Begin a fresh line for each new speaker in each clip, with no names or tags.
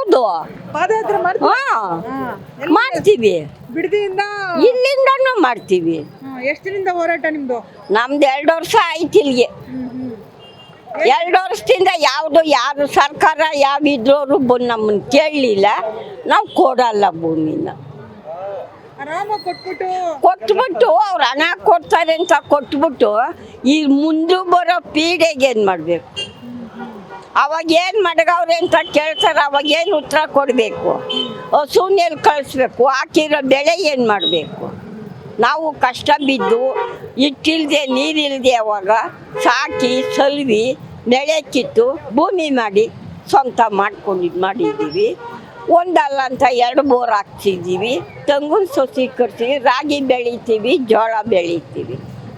ಹೌದು.
ಪಾದಯಾತ್ರೆ
ಮಾಡ್ತೀವಿ.
ಬಿಡದಿಯಿಂದ
ಇಲ್ಲಿಂದನೂ ಮಾಡ್ತೀವಿ.
ಎಷ್ಟು ದಿನದ ಹೋರಾಟ ನಿಮ್ದು?
ನಮ್ದು 2 ವರ್ಷ ಆಯ್ತು ಇಲ್ಲಿಗೆ. 2 ವರ್ಷದಿಂದ ಯಾರು ಸರ್ಕಾರ ಯಾವಿದ್ರೋರು ಬಂದು ನಮ್ಮನ್ನು ಕೇಳಲಿಲ್ಲ. ನಾವು ಕೊಡಲ್ಲ ಭೂಮಿನ.
ಆರಾಮಾಗಿ
ಕೊಟ್ಬಿಟ್ಟು ಅವ್ರು ಹಣ ಕೊಡ್ತಾರೆ ಅಂತ ಕೊಟ್ಬಿಟ್ಟು ಈ ಮುಂದೆ ಬರೋ ಪೀಡೆಗೆ ಏನು ಮಾಡಬೇಕು? ಅವಾಗ ಏನು ಮಡಗವ್ರೆ ಅಂತ ಕೇಳ್ತಾರೆ. ಅವಾಗ ಏನು ಉತ್ತರ ಕೊಡಬೇಕು? ಹಸುನೆಲ್ಲಿ ಕಳಿಸ್ಬೇಕು? ಹಾಕಿರೋ ಬೆಳೆ ಏನು ಮಾಡಬೇಕು? ನಾವು ಕಷ್ಟ ಬಿದ್ದು ಇಟ್ಟಿಲ್ದೆ ನೀರಿಲ್ದೆ ಅವಾಗ ಸಾಕಿ ಸಲ್ವಿ ಬೆಳೆ ಕಿತ್ತು ಭೂಮಿ ಮಾಡಿ ಸ್ವಂತ ಮಾಡಿದ್ದೀವಿ. ಒಂದಲ್ಲ ಅಂತ 2 ಬೋರ್ ಹಾಕ್ತಿದ್ದೀವಿ. ತೆಂಗಿನ ಸಸಿ ಕಟ್ತೀವಿ, ರಾಗಿ ಬೆಳಿತೀವಿ, ಜೋಳ ಬೆಳಿತೀವಿ.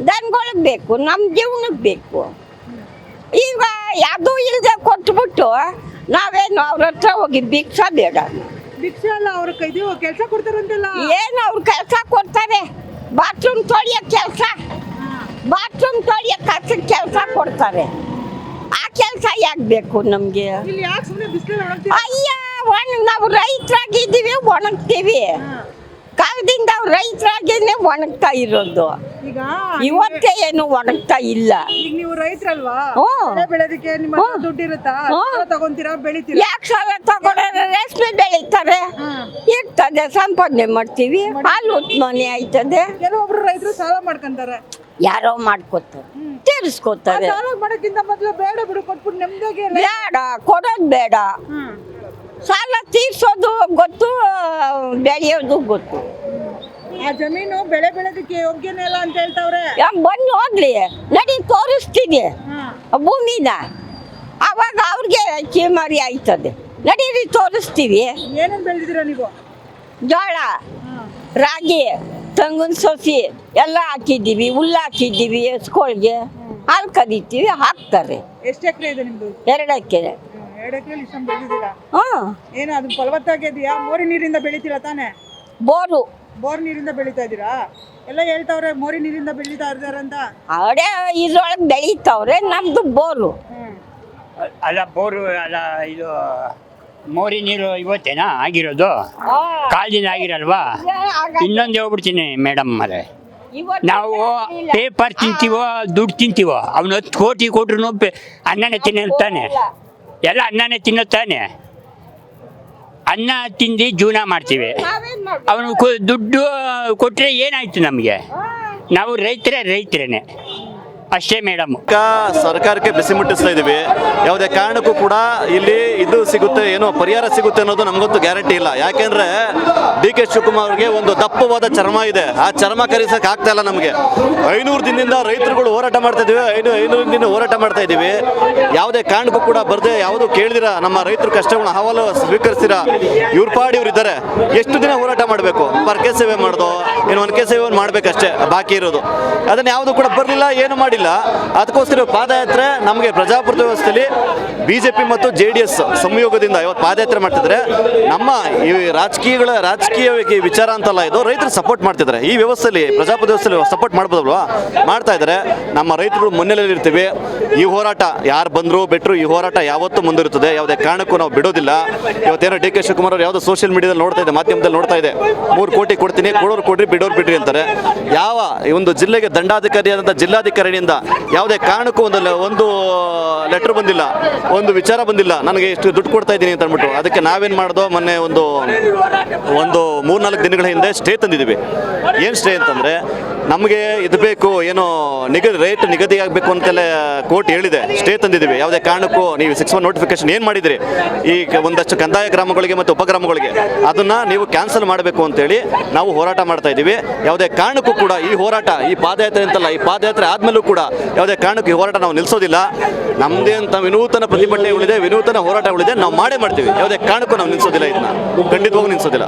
ದನಗಳಿಗೆ ಬೇಕು, ನಮ್ಮ ಜೀವನಕ್ಕೆ ಬೇಕು. ಈಗ ಯಾವುದೂ ಇಲ್ಲದೆ ಕೊಟ್ಬಿಟ್ಟು ನಾವೇನು ಅವ್ರ ಹತ್ರ ಹೋಗಿ ಭಿಕ್ಷಾ ಬೇಡ.
ಭಿಕ್ಷೆ ಅಲ್ಲ, ಅವ್ರ ಕೆಲಸ ಕೊಡ್ತಾರಂತೆಲ್ಲ.
ಏನು ಅವ್ರು ಕೆಲಸ ಕೊಡ್ತಾರೆ? ಬಾತ್ರೂಮ್ ತೊಳೆಯೋ ಕೆಲಸ, ಬಾತ್ರೂಮ್ ತೊಳೆಯೋ ಕೆಲಸ ಕೊಡ್ತಾರೆ. ಆ ಕೆಲಸ ಯಾಕೆ ಬೇಕು ನಮಗೆ? ಅಯ್ಯ, ನಾವು ರೈತರಾಗಿದ್ದೀವಿ, ಒಣಗ್ತೀವಿ. ಕಾಲದಿಂದ ಅವ್ರು ರೈತರಾಗಿನೇ ಒಣಗ್ತಾ ಇರೋದು. ಇವತ್ತೇ ಏನು ಒಣಗ್ತಾ ಇಲ್ಲ.
ಈಗ ನೀವು ರೈತರಲ್ವಾ? ಬೆಳೆದಕ್ಕೆ ನಿಮ್ಮ ದುಡ್ಡು ಇರುತ್ತಾ? ತಗೊಂತೀರಾ, ಬೆಳಿತೀರಾ?
ಯಾಕೆ ಸಾಲ ತಗೊಂಡ್ರೆ ರೇಷ್ಮೆ ಬೆಳೀತಾರೆ, ಇರ್ತದೆ, ಸಂಪಾದನೆ ಮಾಡ್ತೀವಿ, ಹಾಲು ಉತ್ಪಾದನೆ ಆಯ್ತದೆ.
ಕೆಲವೊಬ್ರು ರೈತರು ಸಾಲ ಮಾಡ್ಕೊಂತಾರೆ.
ಯಾರೋ ಮಾಡ್ಕೋತಾರೆ, ತೀರಿಸ್ಕೋತಾರೆ.
ಸಾಲ ಮಾಡೋಕ್ಕಿಂತ ಮೊದಲು ಬೇಡ ಬಿಡು, ಕೊಟ್ಬಿಟ್ಟು ನೆಮ್ಮದಿಯಾಗಿ.
ಬೇಡ, ಕೊಡೋದು ಬೇಡ. ಸಾಲ ತೀರ್ಸೋದು ಗೊತ್ತು, ಬೆಳೆಯೋದು ಗೊತ್ತು.
ಆ ಜಮೀನು ಬೆಳೆ ಬೆಳೆದಕ್ಕೆ ಯೋಗ್ಯನೇ ಇಲ್ಲ ಅಂತ ಹೇಳ್ತಾವ್ರೆ.
ಬಂದು ಹೋಗ್ಲಿ, ನಡಿ ತೋರಿಸ್ತೀನಿ ಭೂಮಿನ. ಅವಾಗ ಅವ್ರಿಗೆ ಕಿಮಾರಿ ಆಯ್ತದೆ. ನಡೀರಿ ತೋರಿಸ್ತೀವಿ.
ಏನೇನು ಬೆಳೆದಿದ್ದೀರಾ ನೀವು?
ಜೋಳ, ರಾಗಿ, ತೆಂಗಿನ ಸಸಿ ಎಲ್ಲ ಹಾಕಿದ್ದೀವಿ. ಹುಲ್ಲು ಹಾಕಿದ್ದೀವಿ, ಹಸುಗಳಿಗೆ ಹಾಲು ಕರಿತೀವಿ, ಹಾಕ್ತಾರೆ.
ಎಷ್ಟು ಎಕರೆ ಇದೆ ನಿಮ್ದು?
2 ಎಕರೆ.
2 ಎಕರೆ ಇಷ್ಟೊಂದು ಬೆಳೆದಿದ್ದೀರಾ? ಏನು ಅದು ಫಲವತ್ತಾಗಿದೆಯಾ? ಮೋರಿ ನೀರಿಂದ ಬೆಳಿತೀರಾ ತಾನೇ? ಬೋರ್ ನೀರಿಂದ ಬೆಳೀತಾ ಇದ್ದೀರಾ? ಎಲ್ಲ ಹೇಳ್ತಾವ್ರೆ ಮೋರಿ ನೀರಿಂದ ಬೆಳೀತಾ ಇದ್ದಾರಂತ.
ಅವರೇ ಇದ್ರೊಳಗೆ ಬೆಳೀತಾವ್ರೆ, ನಮ್ದು ಬೋರು.
ಅಲ್ಲ, ಬೋರು ಅಲ್ಲ, ಇದು ಮೋರಿ ನೀರು ಇವತ್ತೇನಾ ಆಗಿರೋದು? ಕಾಲದಿಂದ ಆಗಿರಲ್ವಾ? ಇನ್ನೊಂದು ಹೇಳ್ಬಿಡ್ತೀನಿ ಮೇಡಮ್, ಅದೇ ನಾವು ಪೇಪರ್ ತಿಂತೀವೋ ದುಡ್ಡು ತಿಂತೀವೋ, ಅವನು 10 ಕೋಟಿ ಕೊಟ್ರು ಅನ್ನನೇ ತಿನ್ನುತ್ತಾನೆ. ಎಲ್ಲ ಅನ್ನನೇ ತಿನ್ನುತ್ತಾನೆ. ಅನ್ನ ತಿಂದು ಜೀವನ ಮಾಡ್ತೀವಿ. ಅವನು ದುಡ್ಡು ಕೊಟ್ಟರೆ ಏನಾಯ್ತು ನಮಗೆ? ನಾವು ರೈತರೇನೆ ಅಷ್ಟೇ ಮೇಡಮ್.
ಸರ್ಕಾರಕ್ಕೆ ಬಿಸಿ ಮುಟ್ಟಿಸ್ತಾ ಇದ್ದೀವಿ. ಯಾವುದೇ ಕಾರಣಕ್ಕೂ ಕೂಡ ಇಲ್ಲಿ ಇದು ಸಿಗುತ್ತೆ, ಏನೋ ಪರಿಹಾರ ಸಿಗುತ್ತೆ ಅನ್ನೋದು ನಮಗಂತೂ ಗ್ಯಾರಂಟಿ ಇಲ್ಲ. ಯಾಕೆಂದ್ರೆ DK ಶಿವಕುಮಾರ್ ಅವ್ರಿಗೆ ಒಂದು ದಪ್ಪವಾದ ಚರ್ಮ ಇದೆ. ಆ ಚರ್ಮ ಕರೆಸಕ್ಕೆ ಆಗ್ತಾ ಇಲ್ಲ ನಮಗೆ. 500 ದಿನದಿಂದ ರೈತರುಗಳು ಹೋರಾಟ ಮಾಡ್ತಾ ಇದ್ದೀವಿ. 500 ದಿನ ಹೋರಾಟ ಮಾಡ್ತಾ ಇದ್ದೀವಿ. ಯಾವುದೇ ಕಾರಣಕ್ಕೂ ಕೂಡ ಬರದೆ, ಯಾವುದು ಕೇಳಿದಿರ ನಮ್ಮ ರೈತರ ಕಷ್ಟಗಳನ್ನ ಅಹವಾಲು ಸ್ವೀಕರಿಸಿರ ಇವ್ರ ಪಾಡಿ ಇವ್ರು ಇದ್ದಾರೆ. ಎಷ್ಟು ದಿನ ಹೋರಾಟ ಮಾಡಬೇಕು? ಪರ್ಕೆ ಸೇವೆ ಮಾಡೋದು, ಏನು ಒನಕೆ ಸೇವೆ ಮಾಡ್ಬೇಕಷ್ಟೇ ಬಾಕಿ ಇರೋದು. ಅದನ್ನ ಯಾವುದು ಕೂಡ ಬರಲಿಲ್ಲ, ಏನು ಮಾಡಿಲ್ಲ. ಅದಕ್ಕೋಸ್ಕರ ಪಾದಯಾತ್ರೆ ನಮಗೆ ಪ್ರಜಾಪ್ರಭುತ್ವ ವ್ಯವಸ್ಥೆಯಲ್ಲಿ BJP ಮತ್ತು JDS ಸಂಯೋಗದಿಂದ ಇವತ್ತು ಪಾದಯಾತ್ರೆ ಮಾಡ್ತಿದ್ರೆ, ನಮ್ಮ ಈ ರಾಜಕೀಯ ವಿಚಾರ ಅಂತಲ್ಲ, ಇದು ರೈತರು ಸಪೋರ್ಟ್ ಮಾಡ್ತಿದ್ದಾರೆ. ಈ ವ್ಯವಸ್ಥೆಯಲ್ಲಿ ಪ್ರಜಾಪ್ರಭುತ್ವ ವ್ಯವಸ್ಥೆಯಲ್ಲಿ ಸಪೋರ್ಟ್ ಮಾಡ್ಬೋದಲ್ವಾ? ಮಾಡ್ತಾ ಇದ್ದಾರೆ. ನಮ್ಮ ರೈತರು ಮುನ್ನೆಲೆಯಲ್ಲಿ ಇರ್ತೀವಿ. ಈ ಹೋರಾಟ ಯಾರು ಬಂದ್ರು ಬಿಟ್ಟರು, ಈ ಹೋರಾಟ ಯಾವತ್ತೂ ಮುಂದಿರುತ್ತದೆ. ಯಾವುದೇ ಕಾರಣಕ್ಕೂ ನಾವು ಬಿಡೋದಿಲ್ಲ. ಇವತ್ತೇನೋ DK ಶಿವಕುಮಾರ್ ಅವರು ಯಾವುದೋ ಸೋಷಿಯಲ್ ಮೀಡಿಯಾದಲ್ಲಿ ನೋಡ್ತಾ ಇದೆ, ಮಾಧ್ಯಮದಲ್ಲಿ ನೋಡ್ತಾ ಇದೆ, 3 ಕೋಟಿ ಕೊಡ್ತೀನಿ, ಕೊಡೋರು ಕೊಡ್ರಿ, ಬಿಡೋರು ಬಿಡ್ರಿ ಅಂತಾರೆ. ಯಾವ ಒಂದು ಜಿಲ್ಲೆಗೆ ದಂಡಾಧಿಕಾರಿಯಾದಂಥ ಜಿಲ್ಲಾಧಿಕಾರಿಯಿಂದ ಯಾವುದೇ ಕಾರಣಕ್ಕೂ ಒಂದು ಲೆಟರ್ ಬಂದಿಲ್ಲ, ಒಂದು ವಿಚಾರ ಬಂದಿಲ್ಲ, ನನಗೆ ಇಷ್ಟು ದುಡ್ಡು ಕೊಡ್ತಾ ಇದ್ದೀನಿ ಅಂತ ಅಂದ್ಬಿಟ್ಟು. ಅದಕ್ಕೆ ನಾವೇನು ಮಾಡೋದು, ಮೊನ್ನೆ ಒಂದು 3-4 ದಿನಗಳ ಹಿಂದೆ ಸ್ಟೇ ತಂದಿದ್ದೀವಿ. ಏನು ಸ್ಟೇ ಅಂತಂದರೆ, ನಮಗೆ ಇದು ಬೇಕು, ಏನೋ ರೇಟ್ ನಿಗದಿ ಆಗಬೇಕು ಅಂತೆಲ್ಲ ಕೋರ್ಟ್ ಹೇಳಿದೆ. ಸ್ಟೇ ತಂದಿದ್ದೀವಿ. ಯಾವುದೇ ಕಾರಣಕ್ಕೂ ನೀವು 6-1 ನೋಟಿಫಿಕೇಶನ್ ಏನು ಮಾಡಿದಿರಿ ಈ ಒಂದಷ್ಟು ಕಂದಾಯ ಗ್ರಾಮಗಳಿಗೆ ಮತ್ತು ಉಪಗ್ರಾಮಗಳಿಗೆ, ಅದನ್ನು ನೀವು ಕ್ಯಾನ್ಸಲ್ ಮಾಡಬೇಕು ಅಂತೇಳಿ ನಾವು ಹೋರಾಟ ಮಾಡ್ತಾ ಇದ್ದೀವಿ. ಯಾವುದೇ ಕಾರಣಕ್ಕೂ ಕೂಡ ಈ ಹೋರಾಟ, ಈ ಪಾದಯಾತ್ರೆ ಅಂತಲ್ಲ, ಈ ಪಾದಯಾತ್ರೆ ಆದಮೇಲೂ ಕೂಡ ಯಾವುದೇ ಕಾರಣಕ್ಕೂ ಈ ಹೋರಾಟ ನಾವು ನಿಲ್ಲಿಸೋದಿಲ್ಲ. ನಮ್ಮದೇ ಅಂತ ವಿನೂತನ ಪ್ರತಿಭಟನೆಗಳಿದೆ, ವಿನೂತನ ಹೋರಾಟಗಳಿದೆ, ನಾವು ಮಾಡೇ ಮಾಡ್ತೀವಿ. ಯಾವುದೇ ಕಾರಣಕ್ಕೂ ನಾವು ನಿಲ್ಲಿಸೋದಿಲ್ಲ, ಇದನ್ನ ಖಂಡಿತವಾಗೂ ನಿಲ್ಲಿಸೋದಿಲ್ಲ.